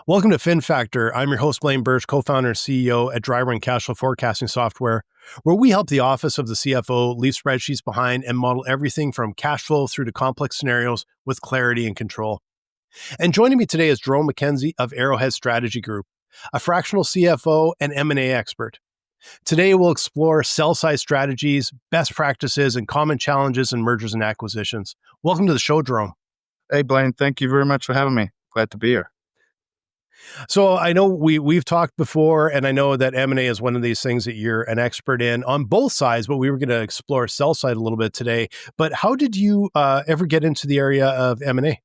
Welcome to Fin Factor. I'm your host, Blaine Bertsch, co-founder and CEO at Driver and Cash Flow Forecasting Software, where we help the office of the CFO leave spreadsheets behind and model everything from cash flow through to complex scenarios with clarity and control. And joining me today is Jarome McKenzie of Arrowhead Strategy Group, a fractional CFO and M&A expert. Today, we'll explore sell-side strategies, best practices, and common challenges in mergers and acquisitions. Welcome to the show, Jarome. Hey, Blaine. Thank you very much for having me. Glad to be here. So I know we've talked before, and I know that M&A is one of these things that you're an expert in on both sides, but we were going to explore sell side a little bit today. But how did you ever get into the area of M&A?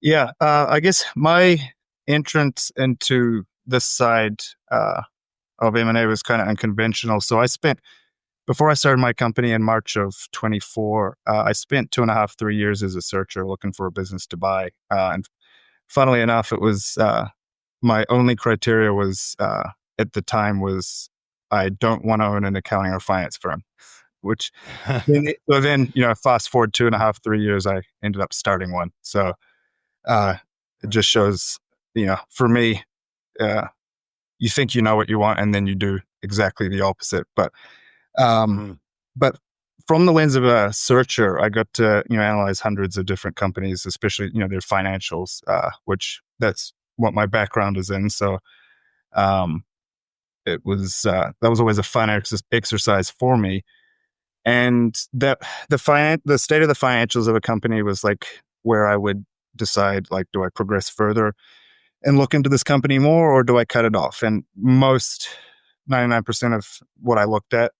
Yeah, I guess my entrance into this side of M&A was kind of unconventional. So before I started my company in March of 24, I spent 2.5, 3 years as a searcher looking for a business to buy. And funnily enough, it was my only criteria was at the time was I don't want to own an accounting or finance firm, which then fast forward 2.5, 3 years, I ended up starting one. So it just shows, for me, you think you know what you want and then you do exactly the opposite. But from the lens of a searcher, I got to analyze hundreds of different companies, especially their financials, which that's what my background is in. So that was always a fun exercise for me. And that the state of the financials of a company was like where I would decide, like, do I progress further and look into this company more, or do I cut it off? And 99% of what I looked at,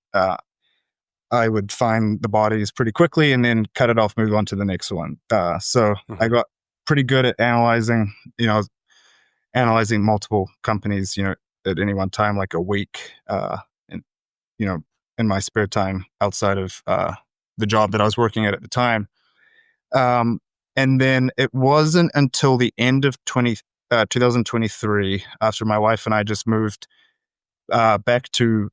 I would find the bodies pretty quickly and then cut it off, move on to the next one. So I got pretty good at analyzing multiple companies, at any one time, like a week, in my spare time outside of the job that I was working at the time. And then it wasn't until the end of 2023, after my wife and I just moved back to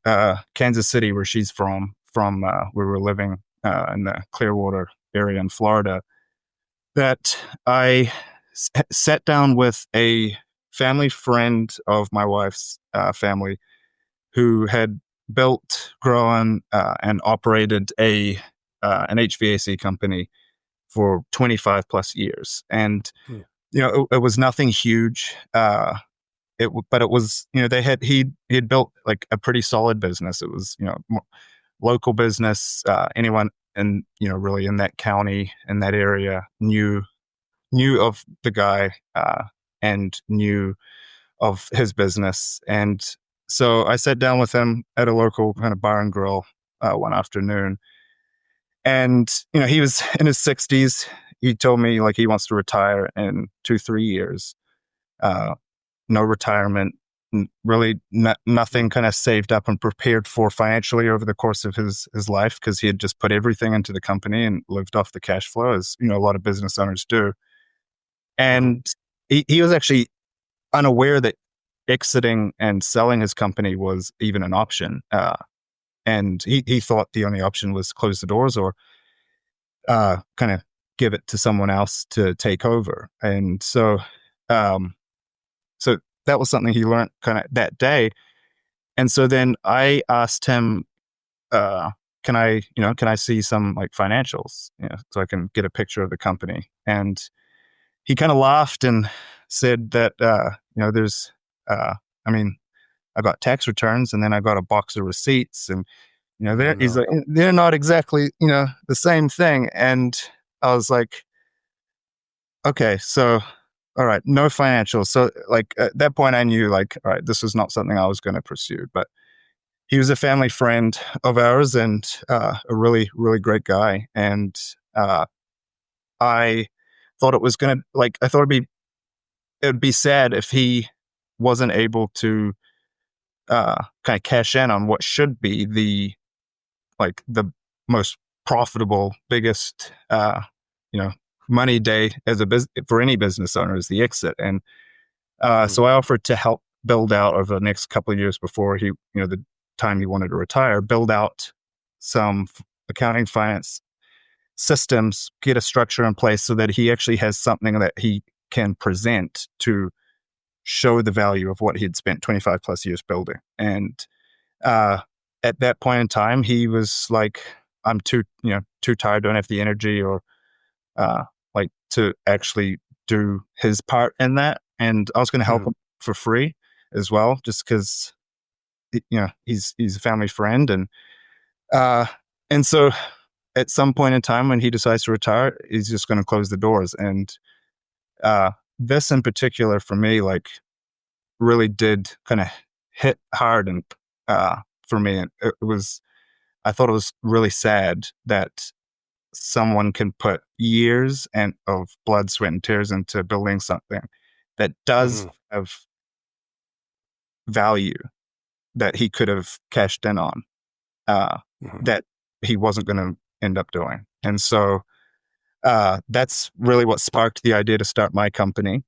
Kansas City, where she's from where we were living in the Clearwater area in Florida, that I sat down with a family friend of my wife's family who had built, grown, and operated an HVAC company for 25 plus years. And, it was nothing huge. But it was, he had built like a pretty solid business. It was, local business. Anyone in, really in that county, in that area knew of the guy and knew of his business. And so I sat down with him at a local kind of bar and grill one afternoon. And, he was in his 60s. He told me like he wants to retire in 2-3 years. No retirement, really nothing kind of saved up and prepared for financially over the course of his life, because he had just put everything into the company and lived off the cash flow, as a lot of business owners do. And he was actually unaware that exiting and selling his company was even an option. And he thought the only option was close the doors or kind of give it to someone else to take over. And so that was something he learned kind of that day. And so then I asked him, can I see some like financials, so I can get a picture of the company? And he kind of laughed and said that, there's, I got tax returns and then I got a box of receipts, and, he's like, they're not exactly, the same thing. And I was like, okay, so, all right, no financials. So like at that point I knew like, all right, this was not something I was going to pursue. But he was a family friend of ours and a really, really great guy. And I thought it was going to, like, I thought it would be sad if he wasn't able to kind of cash in on what should be the most profitable, biggest, money day for any business owner is the exit. And so I offered to help build out over the next couple of years before he, the time he wanted to retire, build out some accounting finance systems, get a structure in place so that he actually has something that he can present to show the value of what he'd spent 25 plus years building. And at that point in time, he was like, I'm too tired, don't have the energy or like to actually do his part in that. And I was going to help him for free as well, just because, he's a family friend. And so at some point in time when he decides to retire, he's just going to close the doors. And this in particular for me, like, really did kind of hit hard and for me. And I thought it was really sad that someone can put years of blood, sweat, and tears into building something that does have value that he could have cashed in on, that he wasn't going to end up doing. And so that's really what sparked the idea to start my company.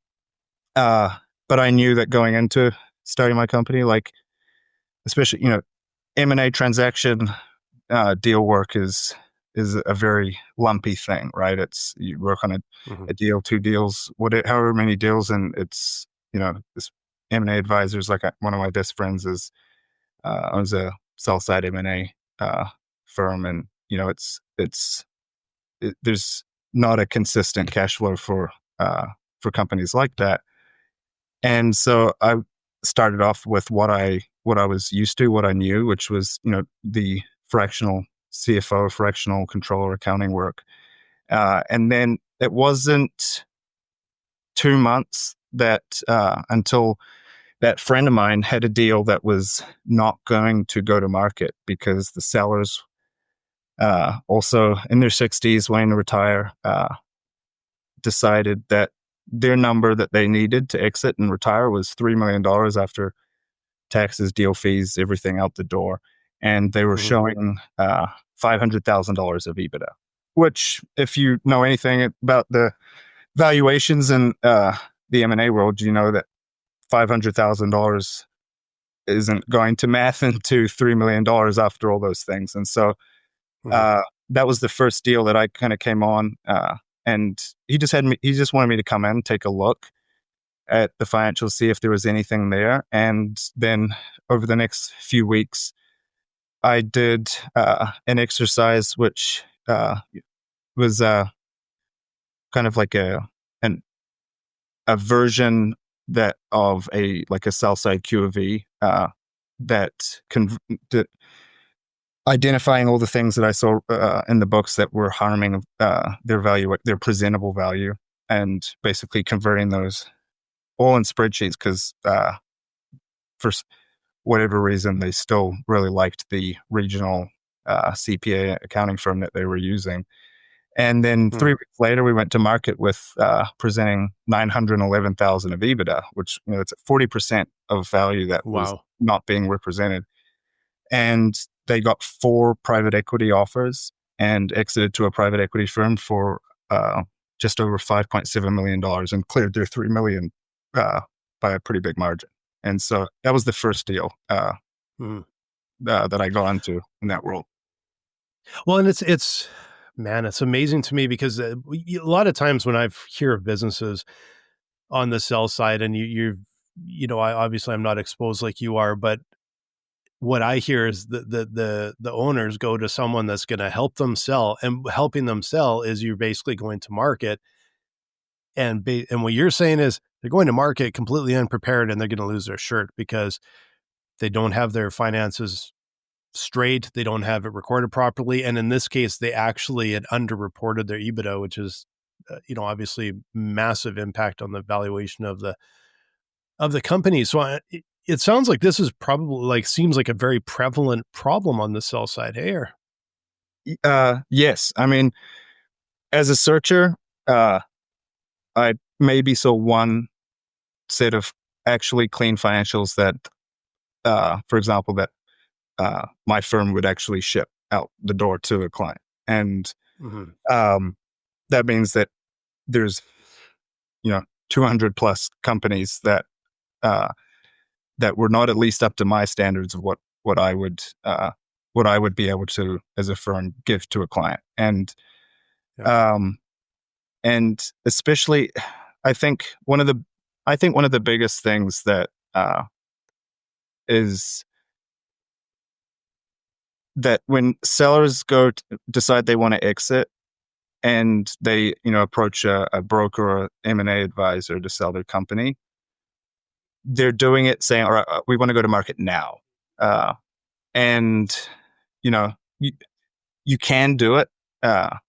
But I knew that going into starting my company, like, especially, M&A transaction deal work is a very lumpy thing, right? It's, you work on a deal, 2 deals, however many deals, and it's, this M&A advisors, like one of my best friends owns a sell side M&A firm, and there's not a consistent cash flow for companies like that. And so I started off with what I was used to, what I knew, which was, the fractional CFO, fractional controller accounting work. And then it wasn't 2 months until that friend of mine had a deal that was not going to go to market because the sellers, also in their 60s, wanting to retire, decided that their number that they needed to exit and retire was $3 million after taxes, deal fees, everything out the door. And they were showing $500,000 of EBITDA, which, if you know anything about the valuations in the M&A world, you know that $500,000 isn't going to math into $3 million after all those things. And so that was the first deal that I kind of came on. And he just wanted me to come in, take a look at the financials, see if there was anything there. And then over the next few weeks, I did an exercise which was kind of like a version of a sell side Q of E that identifying all the things that I saw in the books that were harming their value, their presentable value, and basically converting those all in spreadsheets because for whatever reason they still really liked the regional CPA accounting firm that they were using. And then 3 weeks later, we went to market with presenting $911,000 of EBITDA, which it's 40% of value that was not being represented. And they got 4 private equity offers and exited to a private equity firm for just over $5.7 million and cleared their $3 million by a pretty big margin. And so that was the first deal that I got into in that world. Well, and it's amazing to me because a lot of times when I hear of businesses on the sell side, and obviously I'm not exposed like you are, but what I hear is the owners go to someone that's going to help them sell, and helping them sell is you're basically going to market. And what you're saying is they're going to market completely unprepared, and they're going to lose their shirt because they don't have their finances straight. They don't have it recorded properly. And in this case, they actually had underreported their EBITDA, which is, obviously massive impact on the valuation of the company. So it sounds like this is probably seems like a very prevalent problem on the sell side here. Yes. I mean, as a searcher, I maybe saw one set of actually clean financials that, for example, that my firm would actually ship out the door to a client. And that means that there's, 200 plus companies that were not at least up to my standards of what I would be able to, as a firm, give to a client. And and especially, I think one of the I think one of the biggest things that is that when sellers decide they want to exit and they, approach a broker or M&A advisor to sell their company, they're doing it saying, all right, we want to go to market now. And, you can do it. But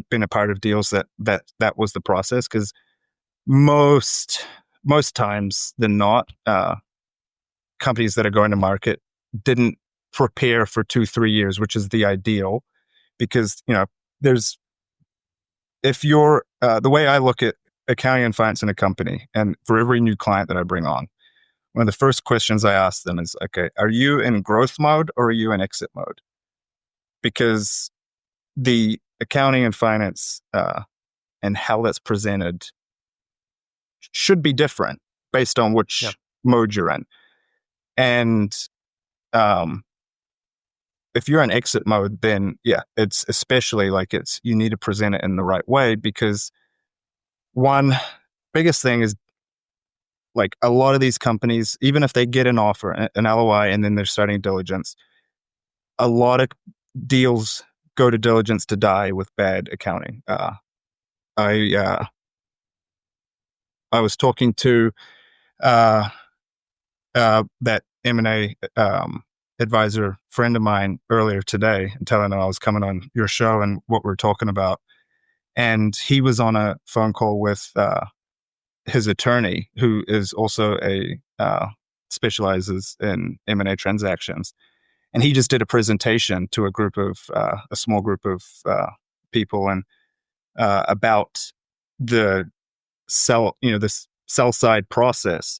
been a part of deals that was the process, because most times than not, companies that are going to market didn't prepare for 2-3 years, which is the ideal, because if you're the way I look at accounting and finance in a company, and for every new client that I bring on, one of the first questions I ask them is, okay, are you in growth mode or are you in exit mode? Because the accounting and finance and how that's presented should be different based on which mode you're in. And if you're in exit mode, then it's especially you need to present it in the right way, because one biggest thing is, a lot of these companies, even if they get an offer, an LOI, and then they're starting diligence, a lot of deals go to diligence to die with bad accounting. I was talking to that M&A advisor friend of mine earlier today, and telling him I was coming on your show and what we're talking about. And he was on a phone call with his attorney, who is also specializes in M&A transactions. And he just did a presentation to a small group of people, and about the this sell side process.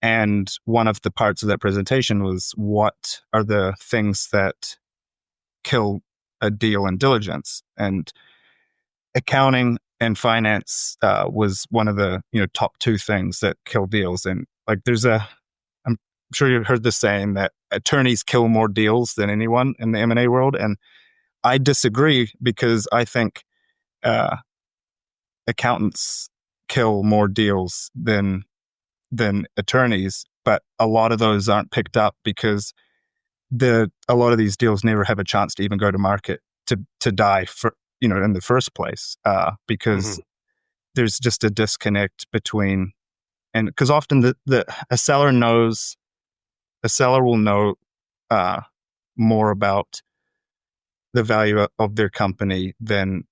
And one of the parts of that presentation was, what are the things that kill a deal in diligence? And accounting and finance was one of the top 2 things that kill deals. And I'm sure you've heard the saying that attorneys kill more deals than anyone in the M&A world, and I disagree, because I think accountants kill more deals than attorneys, but a lot of those aren't picked up because a lot of these deals never have a chance to even go to market to die for in the first place, because there's just a disconnect between, and because often a seller will know more about the value of their company than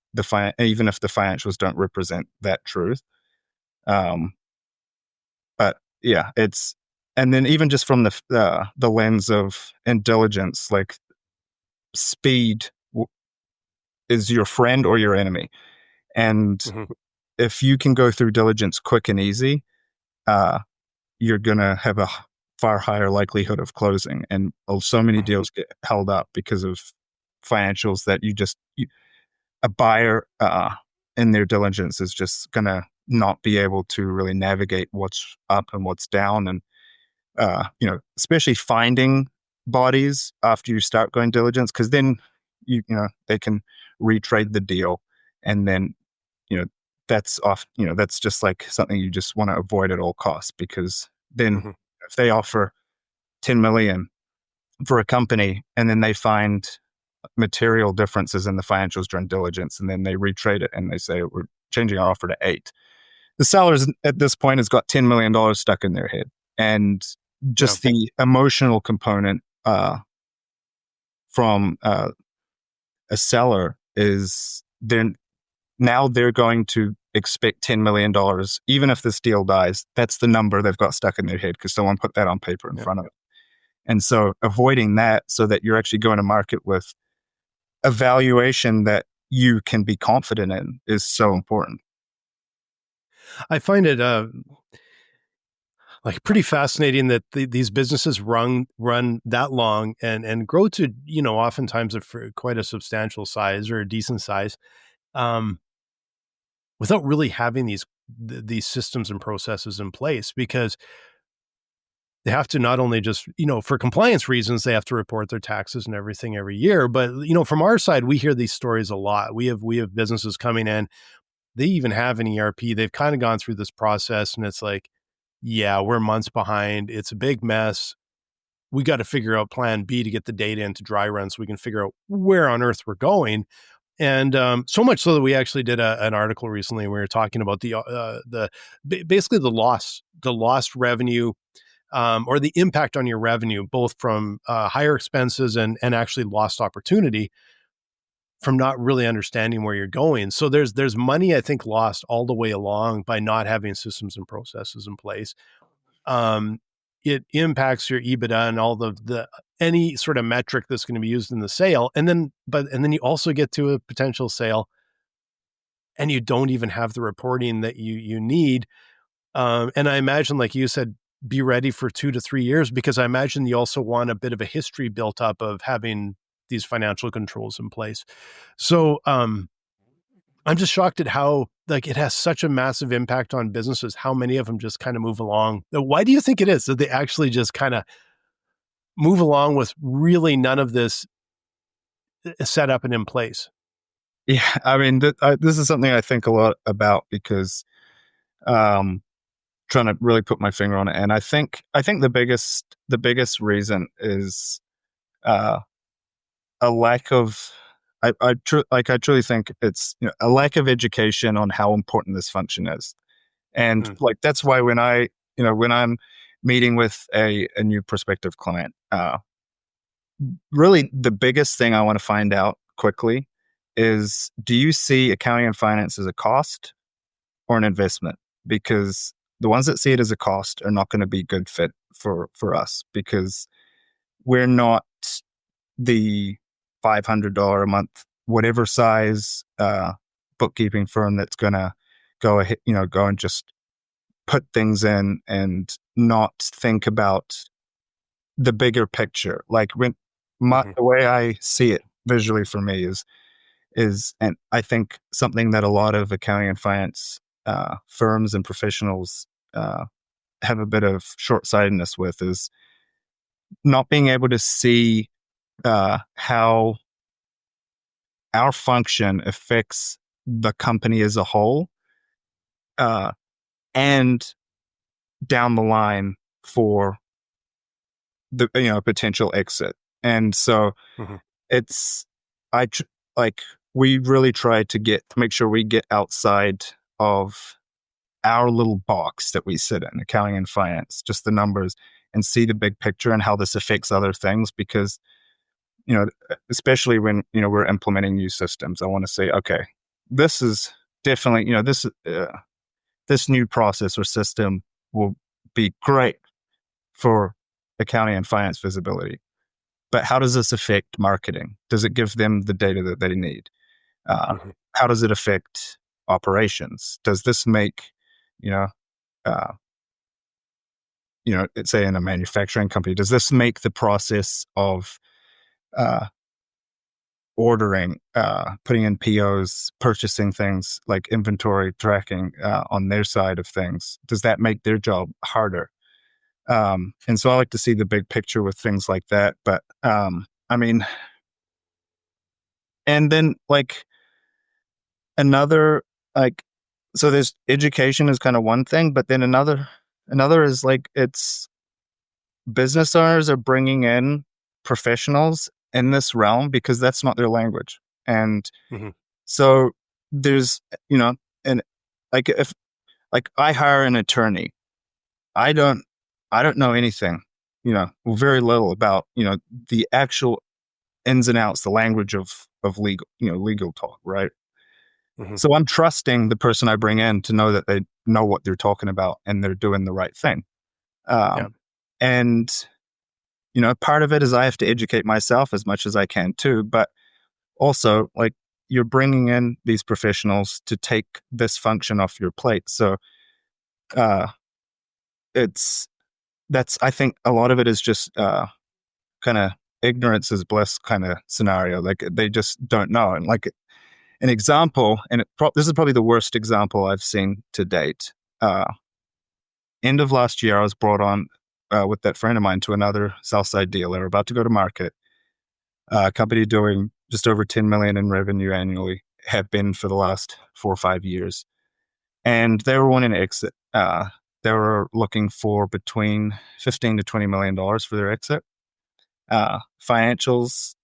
even if the financials don't represent that truth. But and then even just from the lens of diligence, speed is your friend or your enemy. And if you can go through diligence quick and easy, you're going to have a far higher likelihood of closing. And so many deals get held up because of financials that a buyer in their diligence is just going to not be able to really navigate what's up and what's down. And, especially finding bodies after you start going diligence, because then, they can retrade the deal. And then, that's that's just something you just want to avoid at all costs, because then if they offer 10 million for a company and then they find material differences in the financials during diligence, and then they retrade it and they say, we're changing our offer to 8. The sellers at this point has got $10 million stuck in their head. And just the emotional component from a seller is they're going to expect $10 million, even if this deal dies. That's the number they've got stuck in their head because someone put that on paper in front of it. And so avoiding that so that you're actually going to market with a valuation that you can be confident in is so important. I find it pretty fascinating that these businesses run that long and grow to oftentimes quite a substantial size or a decent size, without really having these systems and processes in place, because they have to not only just for compliance reasons, they have to report their taxes and everything every year, but from our side we hear these stories a lot. We have businesses coming in they even have an ERP. They've kind of gone through this process, and it's like, yeah, we're months behind. It's a big mess. We got to figure out plan B to get the data into dry run so we can figure out where on earth we're going. And so much so that we actually did an article recently where we were talking about basically the lost revenue, or the impact on your revenue, both from higher expenses and actually lost opportunity from not really understanding where you're going. So there's money, I think, lost all the way along by not having systems and processes in place. It impacts your EBITDA and all the any sort of metric that's going to be used in the sale. And then you also get to a potential sale and you don't even have the reporting that you need. And I imagine, like you said, be ready for 2 to 3 years, because I imagine you also want a bit of a history built up of having these financial controls in place. So I'm just shocked at how, like, it has such a massive impact on businesses, how many of them just kind of move along. Why do you think it is that they actually just kind of move along with really none of this set up and in place? Yeah, I mean, this is something I think a lot about because trying to really put my finger on it, and I think the biggest reason is a lack of I truly think it's a lack of education on how important this function is, and like that's why when I'm meeting with a new prospective client, really the biggest thing I want to find out quickly is, do you see accounting and finance as a cost or an investment? Because the ones that see it as a cost are not going to be good fit for us, because we're not the $500 a month, whatever size bookkeeping firm that's going to go and just put things in and not think about the bigger picture. Like the way I see it visually for me is, and I think something that a lot of accounting and finance firms and professionals have a bit of short-sightedness with, is not being able to see how our function affects the company as a whole, and down the line for the potential exit. And so it's we really try to make sure we get outside of our little box that we sit in, accounting and finance, just the numbers, and see the big picture and how this affects other things. Because especially when we're implementing new systems, I want to say, okay, this is definitely this new process or system will be great for accounting and finance visibility, but how does this affect marketing? Does it give them the data that they need? How does it affect operations? Does this make let's say in a manufacturing company, does this make the process of ordering, putting in POs, purchasing things like inventory tracking on their side of things, does that make their job harder? And so I like to see the big picture with things like that. But I mean, and then another, so there's education is kind of one thing, but then another is it's business owners are bringing in professionals in this realm because that's not their language. And so there's, and if I hire an attorney, I don't know anything, very little about, the actual ins and outs, the language of legal talk, right? So I'm trusting the person I bring in to know that they know what they're talking about and they're doing the right thing. And, part of it is I have to educate myself as much as I can too, but also you're bringing in these professionals to take this function off your plate. So, I think a lot of it is just, kind of ignorance is bliss kind of scenario. They just don't know. And an example, and this is probably the worst example I've seen to date. End of last year, I was brought on with that friend of mine to another Southside deal. They were about to go to market. A company doing just over $10 million in revenue annually. have been for the last 4 or 5 years. And they were wanting to exit. They were looking for between $15 to $20 million for their exit. Financials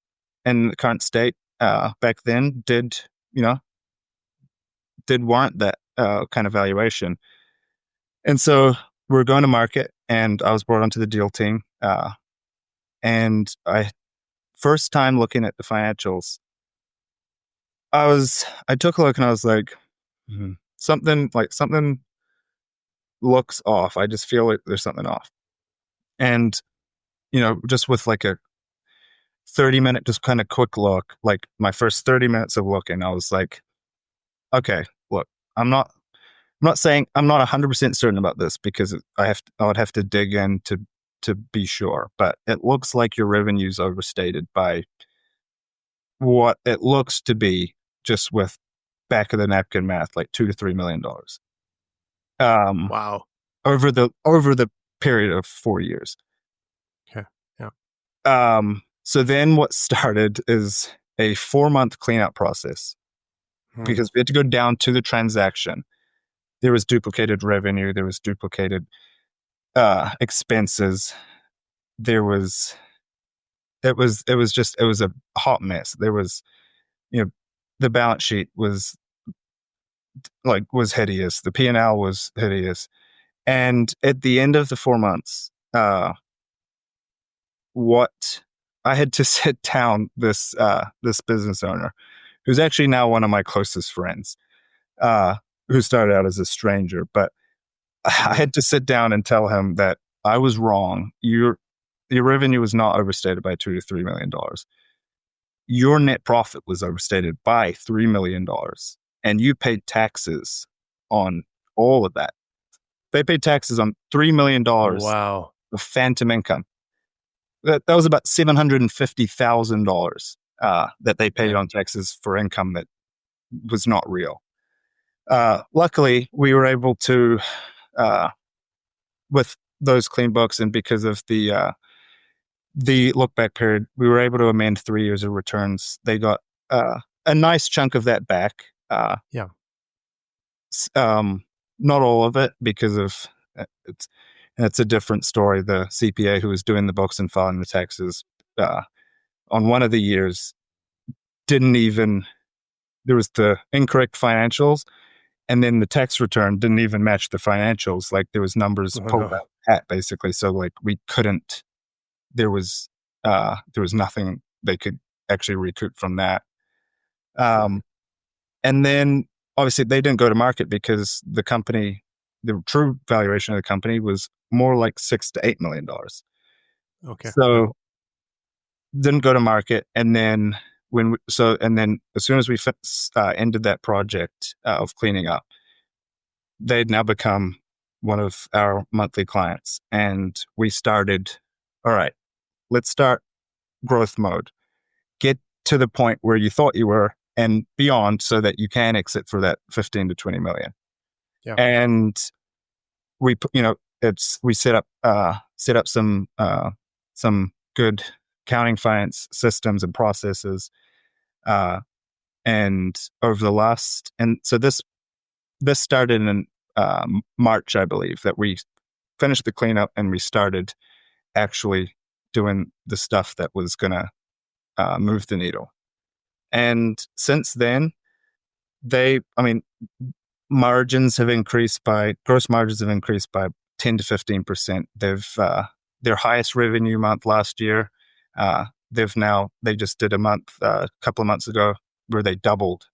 in the current state back then did warrant that kind of valuation. And so we're going to market, and I was brought onto the deal team. And first time looking at the financials, I took a look and I was like, something looks off. I just feel like there's something off. And, just with like a 30-minute, just kind of quick look, like my first 30 minutes of looking, I was like, okay, look, I'm not saying I'm not 100% certain about this, because I would have to dig in to be sure, but it looks like your revenue's overstated by what it looks to be, just with back of the napkin math, like $2 to $3 million. Wow. Over the period of 4 years. Okay. Yeah. So then what started is a 4-month cleanup process, because we had to go down to the transaction. There was duplicated revenue. There was duplicated expenses. It was a hot mess. There was, the balance sheet was hideous. The P&L was hideous. And at the end of the 4 months, what I had to sit down this business owner, who's actually now one of my closest friends, who started out as a stranger, but I had to sit down and tell him that I was wrong. Your revenue was not overstated by $2 to $3 million. Your net profit was overstated by $3 million, and you paid taxes on all of that. They paid taxes on $3 million. Wow. Of phantom income. That was about $750,000 that they paid on taxes for income that was not real. Luckily, we were able to, with those clean books, and because of the look back period, we were able to amend 3 years of returns. They got a nice chunk of that back. Not all of it, because of it's a different story. The CPA who was doing the books and filing the taxes on one of the years there was the incorrect financials, and then the tax return didn't even match the financials. Like, there was numbers pulled out of the hat, basically. So like, we couldn't. There was nothing they could actually recoup from that. And then obviously they didn't go to market, because the true valuation of the company was more like $6 to $8 million. Okay. So didn't go to market. And then as soon as we ended that project of cleaning up, they'd now become one of our monthly clients. And we started, all right, let's start growth mode. Get to the point where you thought you were and beyond, so that you can exit for that 15 to 20 million. Yeah. And we set up some good accounting finance systems and processes. And so this started in March, I believe, that we finished the cleanup and we started actually doing the stuff that was going to move the needle. And since then, margins have increased gross margins have increased by 10 to 15%. They've their highest revenue month last year. They just did a couple of months ago, where they doubled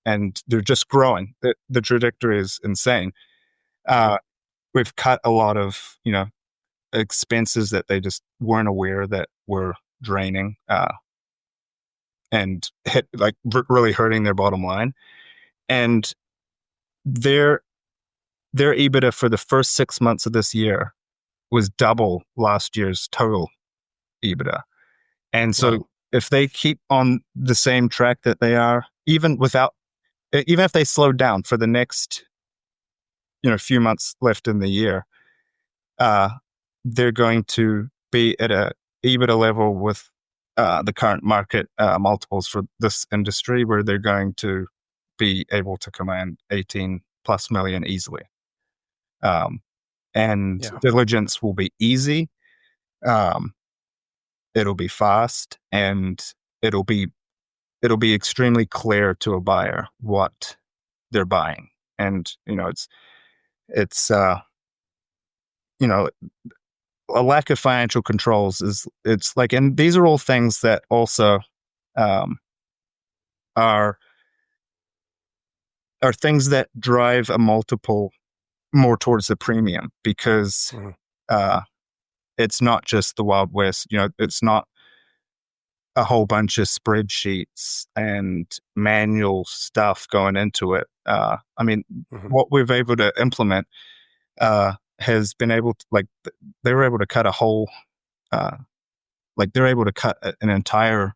and they're just growing. The trajectory is insane. We've cut a lot of, expenses that they just weren't aware that were draining, and really hurting their bottom line. And their EBITDA for the first 6 months of this year was double last year's total EBITDA. And so if they keep on the same track that they are, even if they slow down for the next, few months left in the year, they're going to be at a EBITDA level with the current market multiples for this industry, where they're going to be able to command 18 plus million easily. And Yeah. diligence will be easy. Um, it'll be fast, and it'll be extremely clear to a buyer what they're buying. And it's a lack of financial controls it's like, and these are all things that also um, are things that drive a multiple more towards the premium, because Mhm. uh, it's not just the Wild West. It's not a whole bunch of spreadsheets and manual stuff going into it. I mean, Mhm. what we've able to implement has been able to, like, they were able to cut a whole, they're able to cut an entire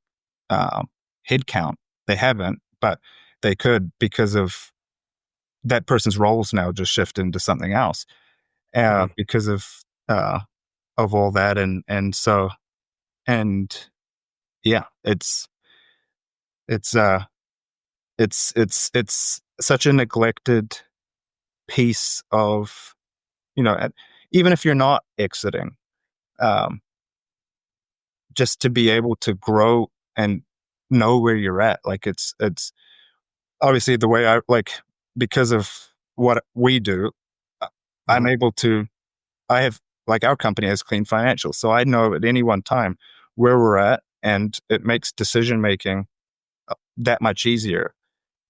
head count. They haven't, but they could, because of that person's roles now just shift into something else, Mhm. because uh, of all that, and yeah, it's uh it's such a neglected piece of, even if you're not exiting, um, just to be able to grow and know where you're at. Like, it's obviously the way I like, because of what we do, uh, I'm Mhm. able to, I have, like, our company has clean financials. So I know at any one time where we're at, and it makes decision making that much easier.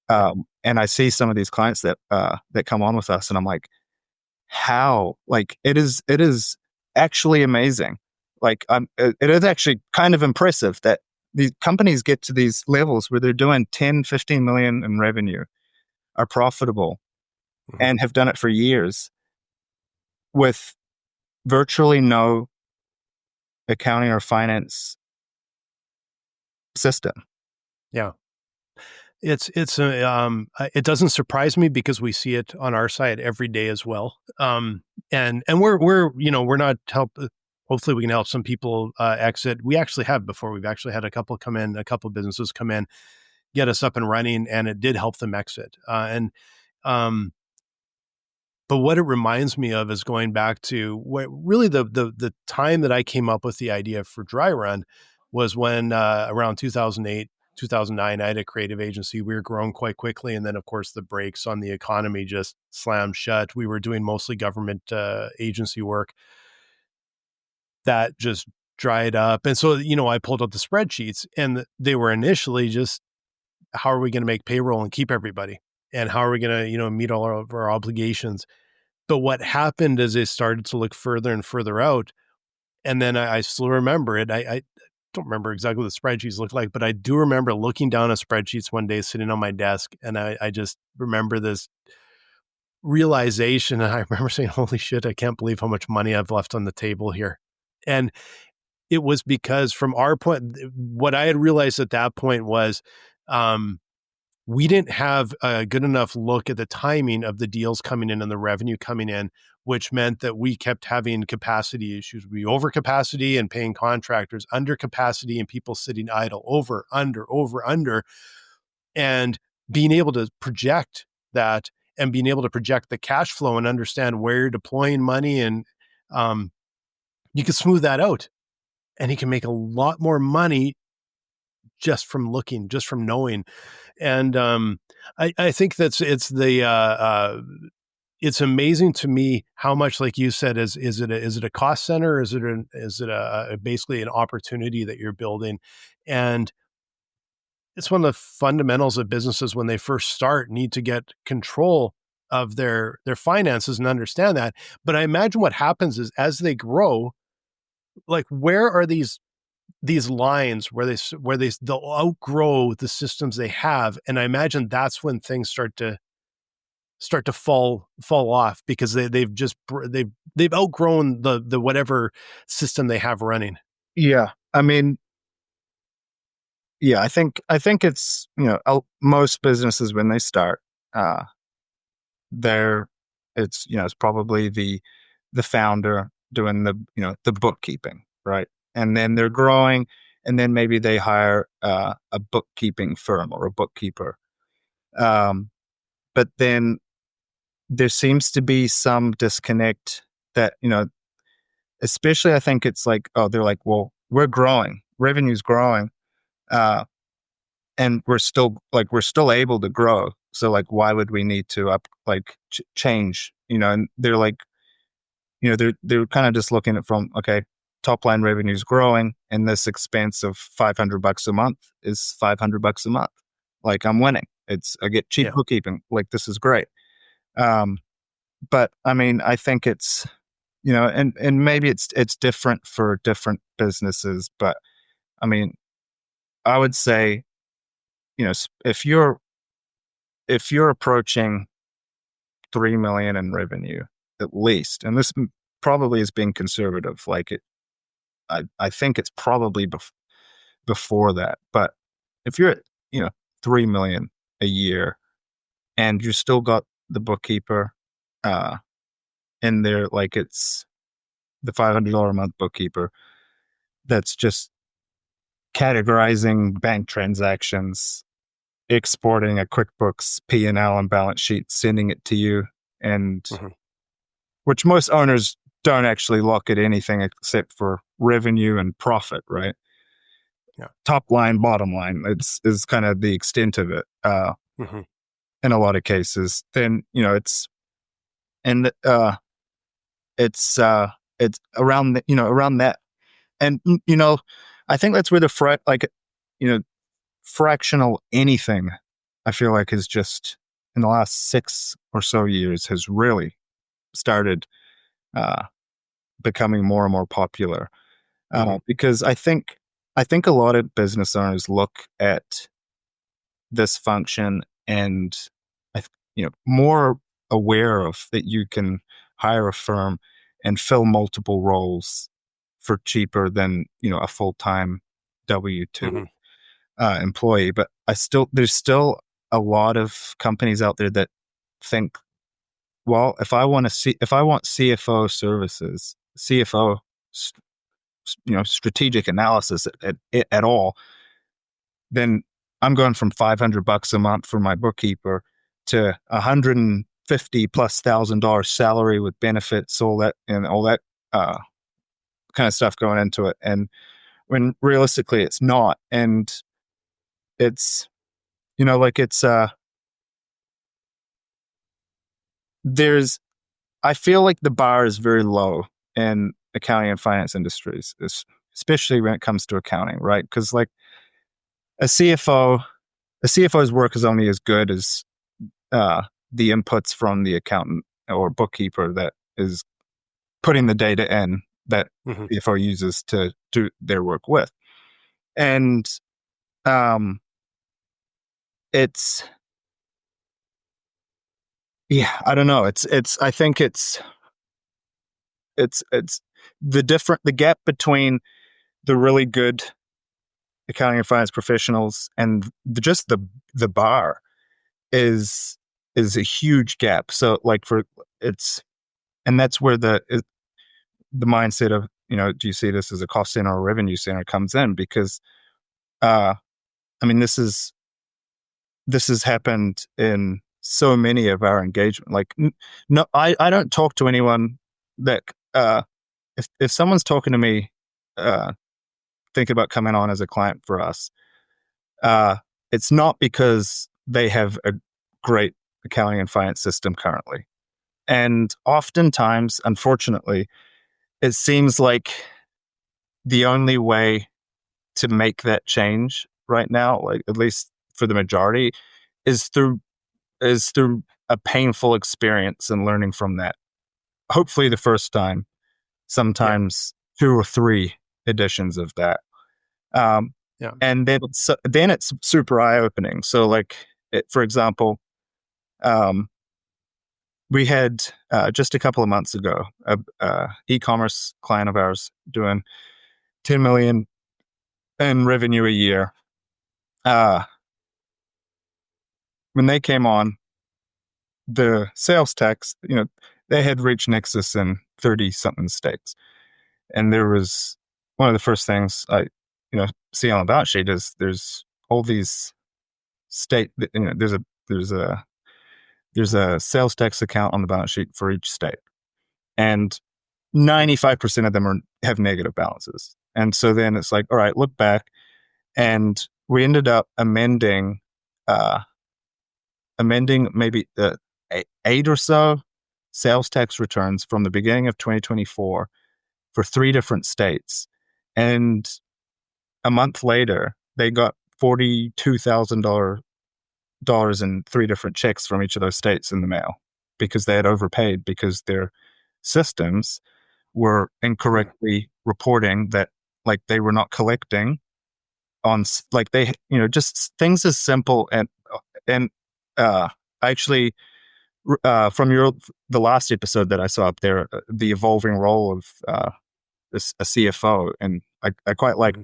Yeah. And I see some of these clients that come on with us, and I'm like, how? Like, it is actually amazing. Like, it is actually kind of impressive that these companies get to these levels where they're doing 10, 15 million in revenue, are profitable, Mhm. and have done it for years with virtually no accounting or finance system. Yeah. It doesn't surprise me because we see it on our side every day as well. And we're not help. Hopefully, we can help some people exit. We actually have before. We've actually had a couple businesses come in, get us up and running, and it did help them exit. Um, but what it reminds me of is going back to what really the time that I came up with the idea for Dry Run was when around 2008, 2009, I had a creative agency. We were growing quite quickly. And then, of course, the brakes on the economy just slammed shut. We were doing mostly government agency work that just dried up. And so, I pulled up the spreadsheets, and they were initially just, how are we going to make payroll and keep everybody? And how are we going to, meet all of our obligations? But what happened is it started to look further and further out. And then I still remember it. I don't remember exactly what the spreadsheets looked like, but I do remember looking down at spreadsheets one day sitting on my desk. And I just remember this realization. And I remember saying, holy shit, I can't believe how much money I've left on the table here. And it was because from our point, what I had realized at that point was, um, we didn't have a good enough look at the timing of the deals coming in and the revenue coming in, which meant that we kept having capacity issues. We over capacity and paying contractors, under capacity and people sitting idle, over, under, and being able to project that and being able to project the cash flow and understand where you're deploying money. And um, you can smooth that out, and you can make a lot more money just from looking, just from knowing. And I think it's amazing to me how much, like you said, is it a cost center? Is it basically an opportunity that you're building? And it's one of the fundamentals of businesses when they first start need to get control of their finances and understand that. But I imagine what happens is as they grow, like where are these lines where they'll outgrow the systems they have, and I imagine that's when things start to fall off because they've outgrown the whatever system they have running. Yeah. I mean, yeah, I think it's, most businesses when they start, uh, they're it's probably the founder doing the bookkeeping, right? And then they're growing, and then maybe they hire a bookkeeping firm or a bookkeeper. But then there seems to be some disconnect that, especially I think it's like, oh, they're like, well, we're growing, revenue's growing, and we're still able to grow. So like, why would we need to change? And they're like, they're kind of just looking at from, okay, top line revenue is growing, and this expense of $500 a month is $500 a month. Like, I'm winning. I get cheap bookkeeping. Like, this is great. But I mean, I think it's, and maybe it's different for different businesses, but I mean, I would say, if you're approaching 3 million in revenue at least, and this probably is being conservative, I think it's probably before that, but if you're at 3 million a year and you still got the bookkeeper in there, like it's the $500 a month bookkeeper that's just categorizing bank transactions, exporting a QuickBooks P&L and balance sheet, sending it to you, and which most owners don't actually look at anything except for revenue and profit, right? Yeah. Top line, bottom line, is kind of the extent of it. In a lot of cases, then it's around around that, and I think that's where the fractional anything, I feel like, is just in the last 6 or so years has really started becoming more and more popular, because I think a lot of business owners look at this function and more aware of that you can hire a firm and fill multiple roles for cheaper than a full-time W-2 employee. But there's still a lot of companies out there that think, well, if I want CFO services, CFO, strategic analysis at all, then I'm going from $500 a month for my bookkeeper to $150,000+ salary with benefits, all that kind of stuff going into it. And when realistically it's not, and it's I feel like the bar is very low in accounting and finance industries, especially when it comes to accounting, right? Because like a CFO's work is only as good as the inputs from the accountant or bookkeeper that is putting the data in that CFO uses to do their work with. And it's, I don't know. I think it's the gap between the really good accounting and finance professionals and just the bar is a huge gap. So like and that's where the mindset of, do you see this as a cost center or revenue center comes in, because I mean, this has happened in so many of our engagement. Like, no, I don't talk to anyone that if someone's talking to me thinking about coming on as a client for us, it's not because they have a great accounting and finance system currently. And oftentimes, unfortunately, it seems like the only way to make that change right now, like at least for the majority, is through a painful experience and learning from that. Hopefully the first time, sometimes 2 or 3 editions of that. And then it's super eye-opening. So like, for example, we had just a couple of months ago, a e-commerce client of ours doing 10 million in revenue a year. When they came on, the sales tax, they had reached Nexus in 30-something states. And there was one of the first things see on the balance sheet is there's all these state, there's a sales tax account on the balance sheet for each state, and 95% of them have negative balances. And so then it's like, all right, look back, and we ended up amending maybe 8 or so sales tax returns from the beginning of 2024 for 3 different states. And a month later, they got $42,000 in 3 different checks from each of those states in the mail because they had overpaid because their systems were incorrectly reporting that, like, they were not collecting on, like, they, just things as simple. And actually, from the last episode that I saw up there, the evolving role of a CFO, and I quite like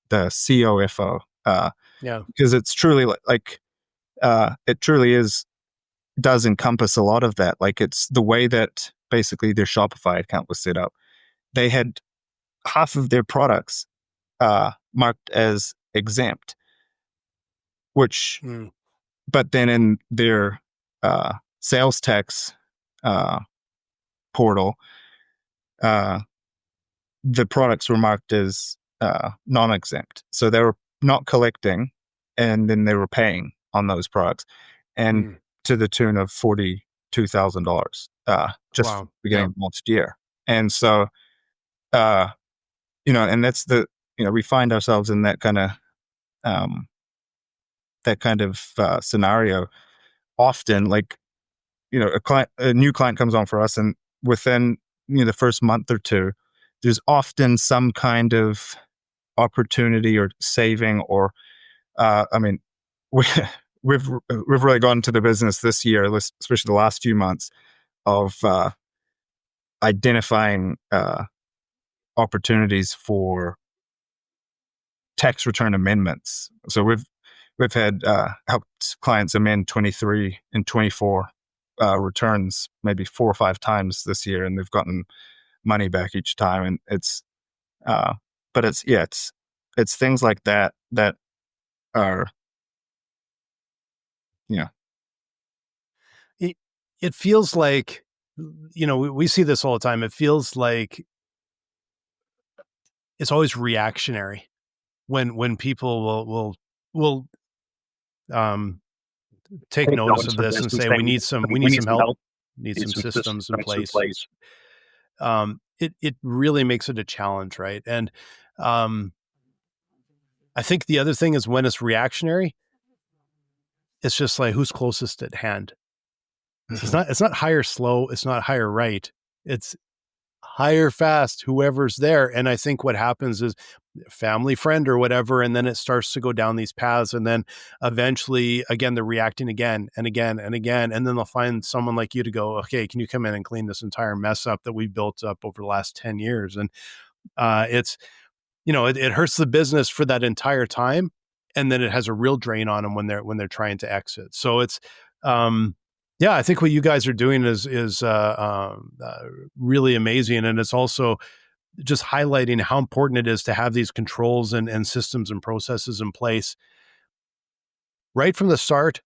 the COFO, because it's truly like it truly does encompass a lot of that. Like, it's the way that basically their Shopify account was set up. They had half of their products marked as exempt, which, but then in their sales tax portal, the products were marked as non-exempt. So they were not collecting, and then they were paying on those products, and to the tune of $42,000 just beginning of last year. And so, and that's we find ourselves in that kind of scenario often. Like, a new client comes on for us, and within the first month or two, there's often some kind of opportunity or saving, or we've really gone into the business this year, especially the last few months, of identifying opportunities for tax return amendments. So we've had helped clients amend 23 and 24 returns maybe 4 or 5 times this year, and they've gotten money back each time. And it's but it's things like that are it feels like, we see this all the time. It feels like it's always reactionary when people will take notice of this and say, we need some help, need some systems in place. It really makes it a challenge, right? And I think the other thing is, when it's reactionary, it's just like, who's closest at hand. Mm-hmm. It's not hire slow, it's not hire right, it's hire fast, whoever's there. And I think what happens is family, friend, or whatever, and then it starts to go down these paths, and then eventually, again, they're reacting again and again and again, and then they'll find someone like you to go, okay, can you come in and clean this entire mess up that we built up over the last 10 years? And it's, it hurts the business for that entire time, and then it has a real drain on them when they're trying to exit. So it's I think what you guys are doing is really amazing. And it's also just highlighting how important it is to have these controls and systems and processes in place right from the start,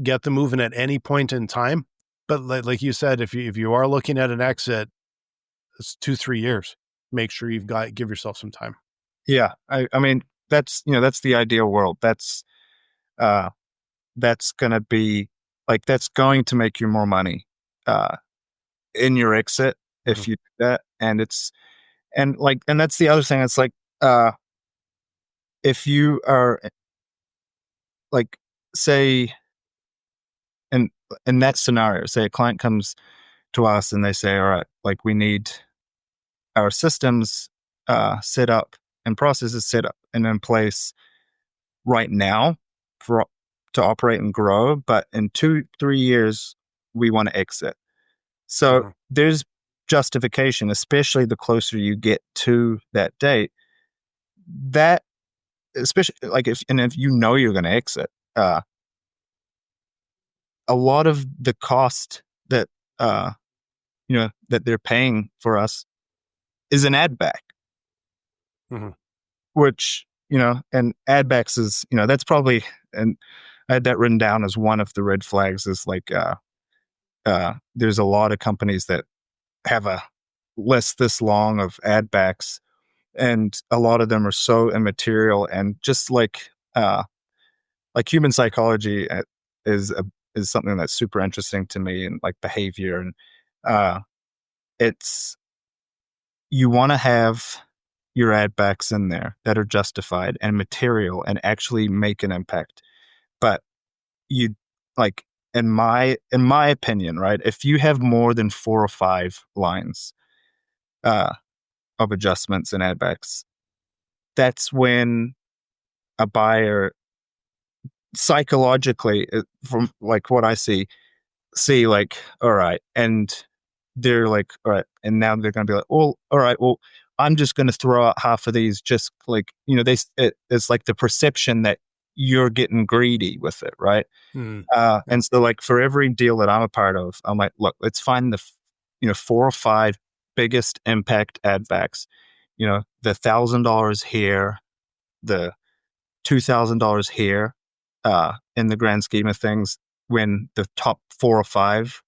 get them moving at any point in time. But like you said, if you are looking at an exit, it's 2-3 years. Make sure give yourself some time. Yeah. I mean, that's the ideal world. That's going to be, like, that's going to make you more money in your exit if you do that. And and that's the other thing. It's like, if you are, like, say, in that scenario, say a client comes to us and they say, all right, like, we need our systems set up and processes set up and in place right now to operate and grow, but in 2-3 years we want to exit. So there's justification, especially the closer you get to that date. That, especially, like, if you're going to exit, a lot of the cost that that they're paying for us is an add back, which, and add backs is, that's probably, and I had that written down as one of the red flags is like, there's a lot of companies that have a list this long of add backs, and a lot of them are so immaterial, and just like human psychology is something that's super interesting to me, and like behavior, and it's, you want to have your add backs in there that are justified and material and actually make an impact. But you, like, in my opinion, right, if you have more than 4 or 5 lines of adjustments and add backs, that's when a buyer psychologically, from like what I see like, all right, and they're like, all right, and now they're going to be like, well, all right, well, I'm just going to throw out half of these, just like, it's like the perception that you're getting greedy with it, right? And so, like, for every deal that I'm a part of, I'm like, look, let's find the 4 or 5 biggest impact add backs. The $1,000 here, the $2,000 here, in the grand scheme of things, when the top 4 or 5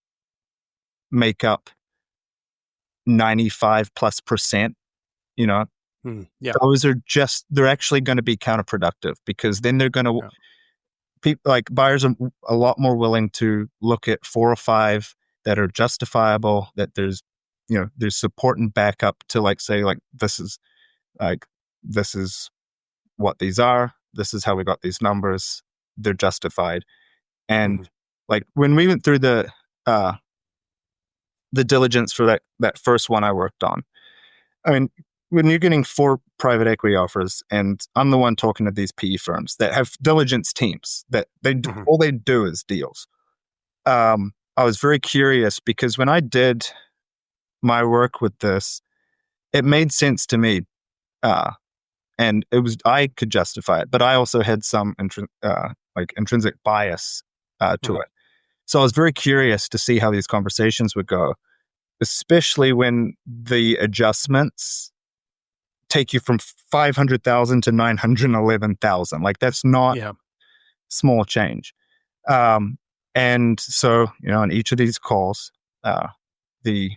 make up 95+%, those are just, they're actually going to be counterproductive, because then they're going to, people, like, buyers are a lot more willing to look at 4 or 5 that are justifiable, that there's support and backup to, like, say, like, this is what these are, this is how we got these numbers, they're justified. And like, when we went through the diligence for that first one I worked on, I mean, when you're getting 4 private equity offers, and I'm the one talking to these PE firms that have diligence teams that all they do is deals. I was very curious, because when I did my work with this, it made sense to me, and I could justify it, but I also had some intrinsic bias to it. So I was very curious to see how these conversations would go, especially when the adjustments take you from 500,000 to 911,000. Like, that's not small change. And so, on each of these calls, the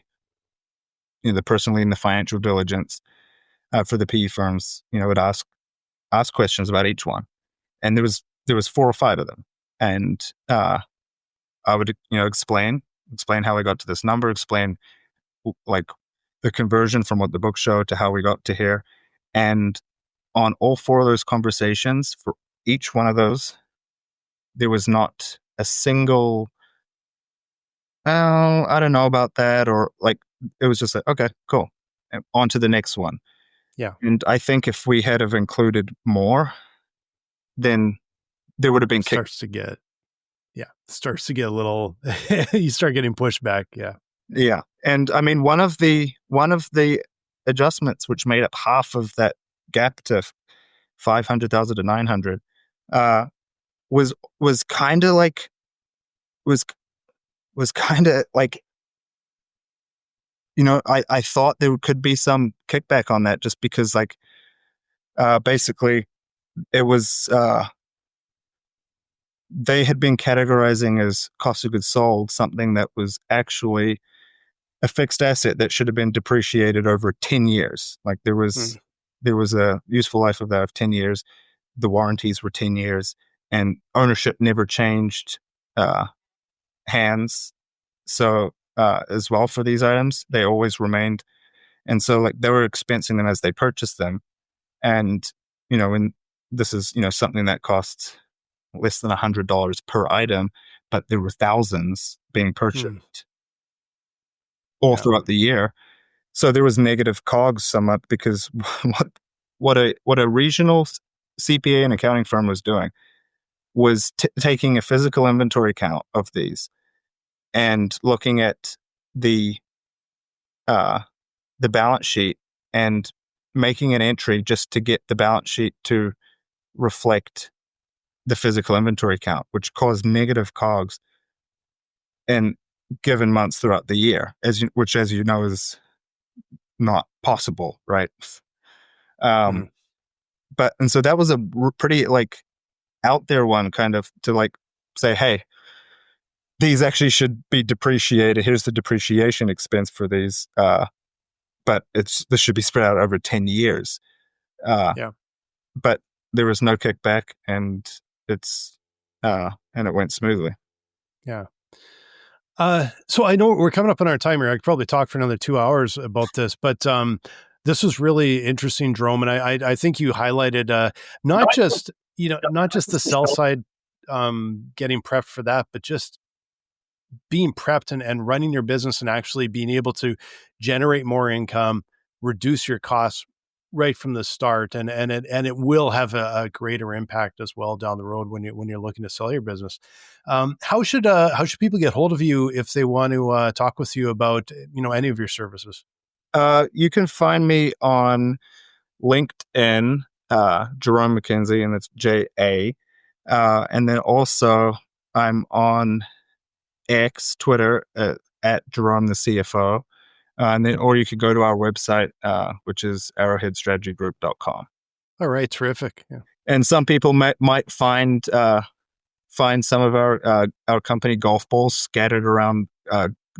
person leading the financial diligence for the PE firms, would ask questions about each one, and there was 4 or 5 of them, and I would explain how we got to this number, explain like the conversion from what the book showed to how we got to here. And on all 4 of those conversations, for each one of those, there was not a single, oh, I don't know about that, or like, it was just like, okay, cool, and on to the next one. And I think if we had have included more, then there would have been starts to get a little you start getting pushback. And I mean, one of the adjustments, which made up half of that gap to 500,000 to 900, was kind of like, I thought there could be some kickback on that, just because, like, basically it was, they had been categorizing as cost of goods sold something that was actually a fixed asset that should have been depreciated over 10 years. Like, there was a useful life of that of 10 years. The warranties were 10 years, and ownership never changed hands. So as well, for these items, they always remained. And so, like, they were expensing them as they purchased them. And, and this is, something that costs less than $100 per item, but there were thousands being purchased all throughout the year. So there was negative COGS somewhat, because what a regional CPA and accounting firm was doing was taking a physical inventory count of these and looking at the balance sheet and making an entry just to get the balance sheet to reflect the physical inventory count, which caused negative COGS in given months throughout the year, which, as you know, is not possible, right? and so that was a pretty like out there one, kind of to like say, hey, these actually should be depreciated. Here's the depreciation expense for these, but this should be spread out over 10 years. Yeah. But there was no kickback, and it went smoothly. Yeah. So I know we're coming up on our time here. I could probably talk for another 2 hours about this, but this was really interesting, Jarome. And I think you highlighted not just the sell side getting prepped for that, but just being prepped and running your business and actually being able to generate more income, reduce your costs right from the start, and it will have a greater impact as well down the road when you're looking to sell your business. How should people get hold of you if they want to talk with you about any of your services? You can find me on LinkedIn, Jarome McKenzie, and it's JA. And then also I'm on X, Twitter, at Jarome the CFO. And then, or you could go to our website, which is arrowheadstrategygroup.com. All right, terrific. Yeah. And some people might find some of our company golf balls scattered around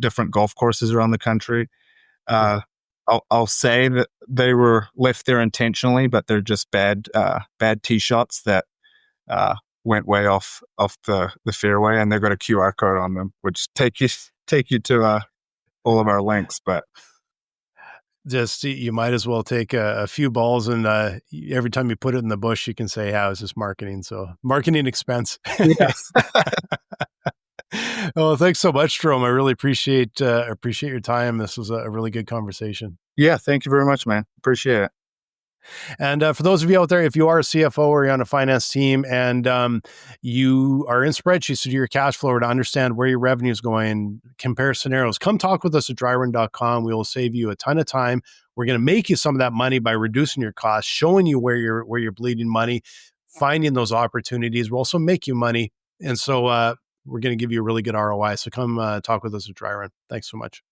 different golf courses around the country. I'll say that they were left there intentionally, but they're just bad tee shots that went way off the fairway, and they've got a QR code on them, which take you to all of our links. But just you might as well take a few balls, and every time you put it in the bush, you can say, "How is this marketing?" So marketing expense. Yes. Well, thanks so much, Jarome. I really appreciate your time. This was a really good conversation. Yeah, thank you very much, man. Appreciate it. And for those of you out there, if you are a CFO or you're on a finance team and you are in spreadsheets to do your cash flow or to understand where your revenue is going, compare scenarios, come talk with us at dryrun.com. We will save you a ton of time. We're going to make you some of that money by reducing your costs, showing you where you're bleeding money, finding those opportunities. We'll also make you money. And so we're going to give you a really good ROI. So come talk with us at Dryrun. Thanks so much.